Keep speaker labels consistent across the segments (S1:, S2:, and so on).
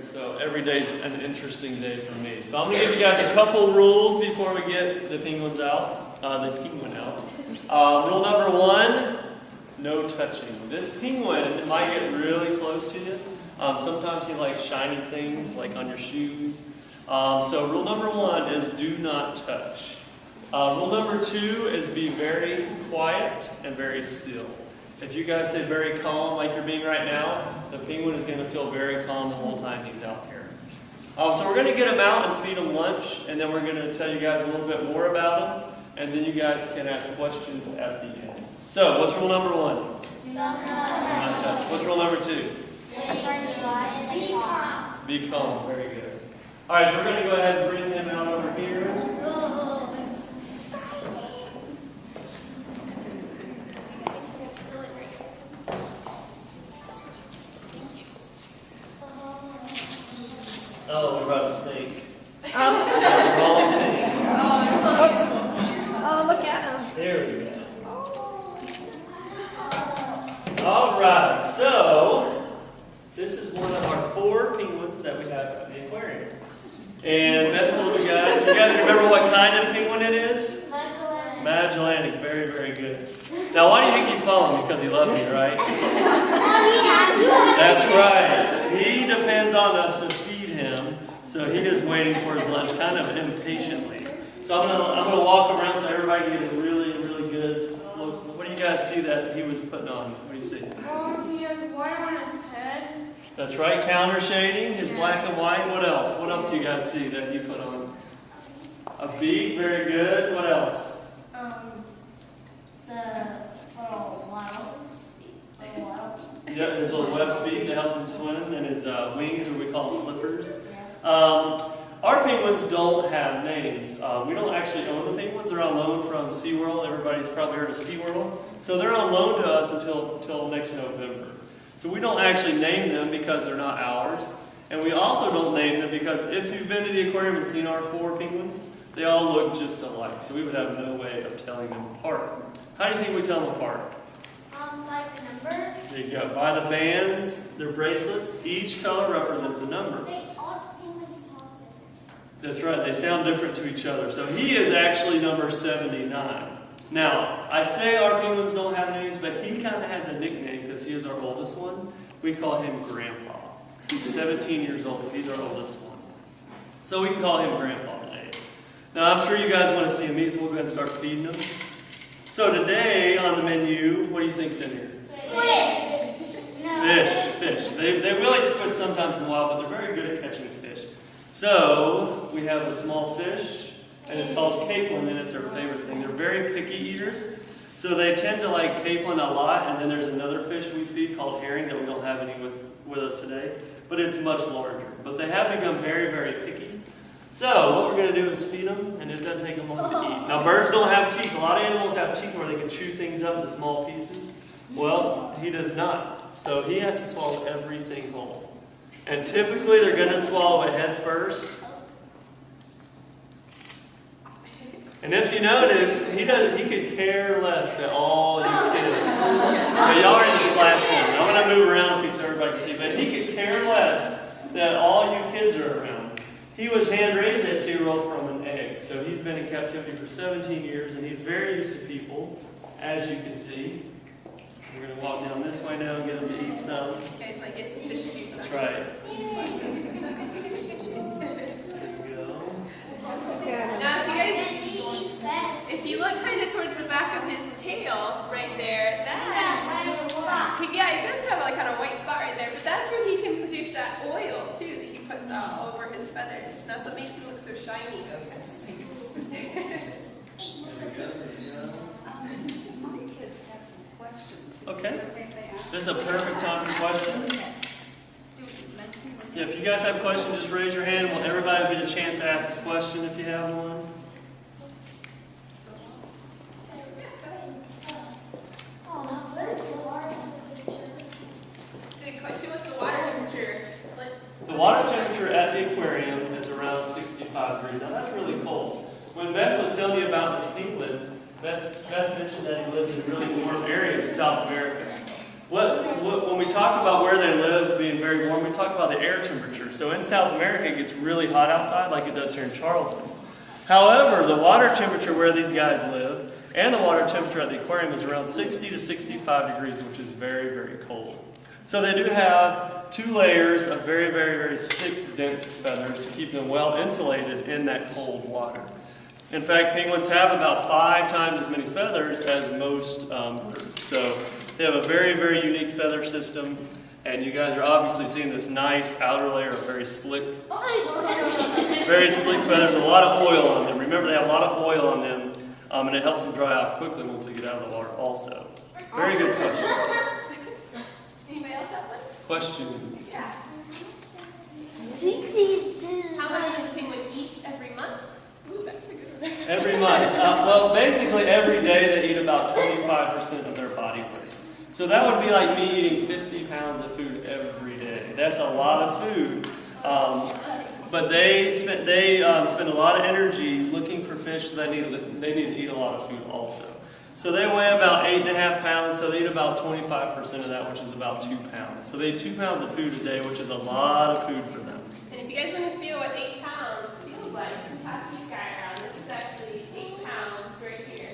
S1: so every day's an interesting day for me. So I'm going to give you guys a couple rules before we get the penguin out. Rule number 1, no touching. This penguin might get really close to you. Sometimes he likes shiny things, like on your shoes. So rule number 1 is do not touch. Rule number 2 is be very quiet and very still. If you guys stay very calm like you're being right now, the penguin is going to feel very calm the whole time he's out here. So we're going to get him out and feed him lunch, and then we're going to tell you guys a little bit more about him, and then you guys can ask questions at the end. So, what's rule number 1?
S2: Do not touch.
S1: What's rule number 2?
S2: Be calm.
S1: Be calm. Very good. All right, so we're going to go ahead and bring him out over here. Oh, what about a snake? Wrong thing.
S3: Oh, look at him.
S1: There we go. All right, so this is one of our 4 penguins that we have at the aquarium. And Beth told you guys remember what kind of penguin it is? Magellanic. Very, very good. Now, why do you think he's following me? Because he loves me, right? That's right. He depends on us to feed him, so he is waiting for his lunch kind of impatiently. So I'm gonna walk around so everybody can get a really, really good close look. What do you guys see that he was putting on? What do you see?
S2: He has white on his head.
S1: That's right, counter shading, his black and white. What else? What else do you guys see that he put on? A beak, very good. What else?
S2: The little waddle feet.
S1: Yeah, his little web feet to help him swim, and his wings, or we call them flippers. Our penguins don't have names. We don't actually own the penguins. They're on loan from SeaWorld. Everybody's probably heard of SeaWorld. So they're on loan to us until next November. So we don't actually name them because they're not ours. And we also don't name them because if you've been to the aquarium and seen our 4 penguins, they all look just alike. So we would have no way of telling them apart. How do you think we tell them apart?
S2: By the number.
S1: There you go. By the bands, their bracelets, each color represents a number.
S2: All penguins talk different.
S1: That's right. They sound different to each other. So he is actually number 79. Now, I say our penguins don't have names, but he kind of has a nickname because he is our oldest one. We call him Grandpa. He's 17 years old, so he's our oldest one. So we can call him Grandpa today. Now, I'm sure you guys want to see him eat, so we'll go ahead and start feeding him. So today on the menu, what do you think's in here?
S2: Squid. No.
S1: Fish. They will eat squid sometimes in a while, but they're very good at catching fish. So we have a small fish, and it's called capelin, and it's their favorite thing. They're very picky eaters, so they tend to like capelin a lot. And then there's another fish we feed called herring that we don't have any with us today, but it's much larger. But they have become very, very picky. So what we're going to do is feed them, and it doesn't take them long to eat. Now birds don't have teeth. A lot of animals have teeth where they can chew things up into small pieces. Well, he does not. So he has to swallow everything whole. And typically they're going to swallow it head first. And if you notice, he could care less than all you kids. But y'all already splashed him. I'm going to move around so everybody can see. But he could care less that all you kids are around. He was hand-raised at SeaWorld from an egg. So he's been in captivity for 17 years, and he's very used to people, as you can see. We're going to walk down this way now and get him to eat some.
S3: You guys might get some fish juice.
S1: That's right.
S3: Now, if you look kind of towards the back of his tail, right there, that's yeah, it does have like kind of white spot right there, but that's where he can produce that oil too that he puts out over his feathers. And that's what makes him look so shiny.
S2: My kids have some questions.
S1: Okay. This is a perfect time for questions. Yeah, if you guys have questions, just raise your hand. Well, everybody will get a chance to ask a question if you have one.
S3: Good question. What's the water temperature?
S1: The water temperature at the aquarium is around 65 degrees. Now that's really cold. When Beth was telling me about this penguin, Beth mentioned that he lives in really warm areas in South America. When we talk about where they live being very warm, we talk about the air temperature. So in South America, it gets really hot outside like it does here in Charleston. However, the water temperature where these guys live and the water temperature at the aquarium is around 60 to 65 degrees, which is very, very cold. So they do have 2 layers of very, very, very thick, dense feathers to keep them well insulated in that cold water. In fact, penguins have about 5 times as many feathers as most birds. So they have a very, very unique feather system. And you guys are obviously seeing this nice outer layer of very slick feathers with a lot of oil on them. Remember, they have a lot of oil on them, and it helps them dry off quickly once they get out of the water also. Very good question.
S3: Anybody else have one?
S1: Questions?
S3: Yeah. How much does a penguin eat every month? Ooh, that's a good one.
S1: Every month. Well, basically every day they eat about 25% of their body weight. So that would be like me eating 50 pounds of food every day. That's a lot of food. But they spend a lot of energy looking for fish, so they need to eat a lot of food also. So they weigh about 8.5 pounds, so they eat about 25% of that, which is about 2 pounds. So they eat 2 pounds of food a day, which is a lot of food for them.
S3: And if you guys want to feel what 8 pounds feels like, pass this guy around. This is actually 8 pounds right here.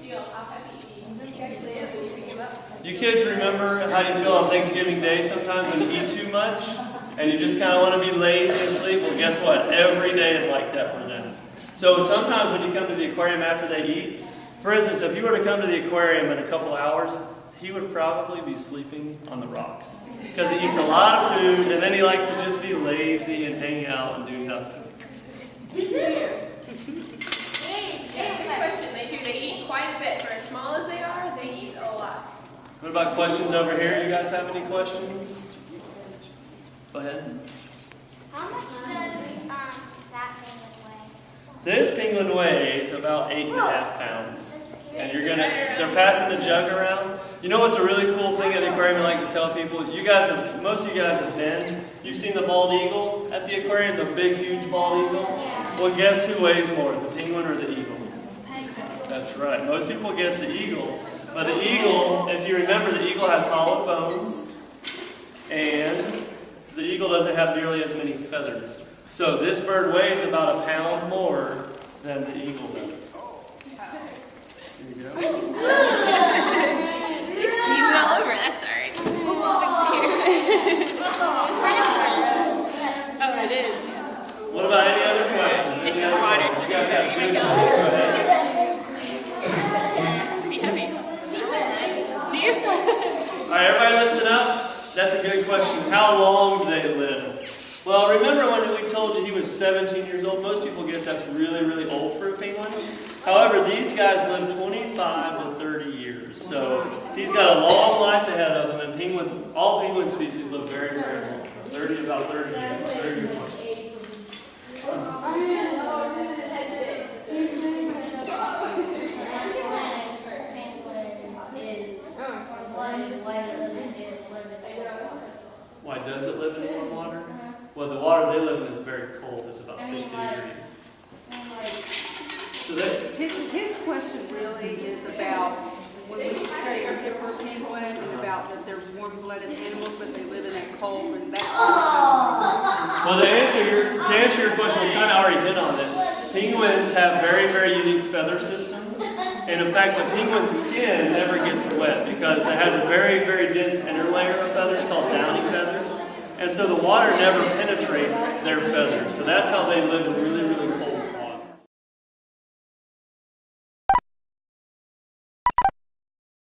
S3: Feel how heavy he actually is when you pick him up.
S1: You kids remember how you feel on Thanksgiving Day sometimes when you eat too much and you just kind of want to be lazy and sleep? Well, guess what? Every day is like that for them. So sometimes when you come to the aquarium after they eat, for instance, if you were to come to the aquarium in a couple hours, he would probably be sleeping on the rocks because he eats a lot of food and then he likes to just be lazy and hang out and do nothing.
S3: Yeah, good question. They eat quite a bit. For as small as they are, they eat a lot.
S1: What about questions over here? You guys have any questions? Go ahead.
S2: How much does that penguin weigh?
S1: This penguin weighs about 8.5 pounds. And they're passing the jug around. You know what's a really cool thing at the aquarium I like to tell people? Most of you guys have been. You've seen the bald eagle at the aquarium, the big, huge bald eagle? Well, guess who weighs more, the penguin or the eagle? That's right. Most people guess the eagle. But the eagle, if you remember, the eagle has hollow bones. And the eagle doesn't have nearly as many feathers. So this bird weighs about 1 pound more than the eagle does. Here you go.
S3: It's sneezing all over. That's all right. Oh, it is.
S1: What about any other questions?
S3: It's just water.
S1: You guys have good
S3: Pretty heavy. Do you?
S1: All right, everybody listen up. That's a good question. How long do they live? Well, remember when we told you he was 17 years old? Most people guess that's really, really old for a penguin. However, these guys live 25 to 30 years. So he's got a long life ahead of him, and all penguin species live very, very long. 30 about 30 years. Very good question. Why does it live in warm water? Well, the water they live in is very cold. It's about 60 degrees. So
S4: His question really is about when we study our emperor penguin and about that they're warm-blooded animals, but they live in that cold, and that's
S1: well, to answer your question, we kind of already hit on it. Penguins have very, very unique feather systems. And in fact, the penguin's skin never gets wet because it has a very, very dense inner layer of feathers called downy feathers. And so the water never penetrates their feathers. So that's how they live in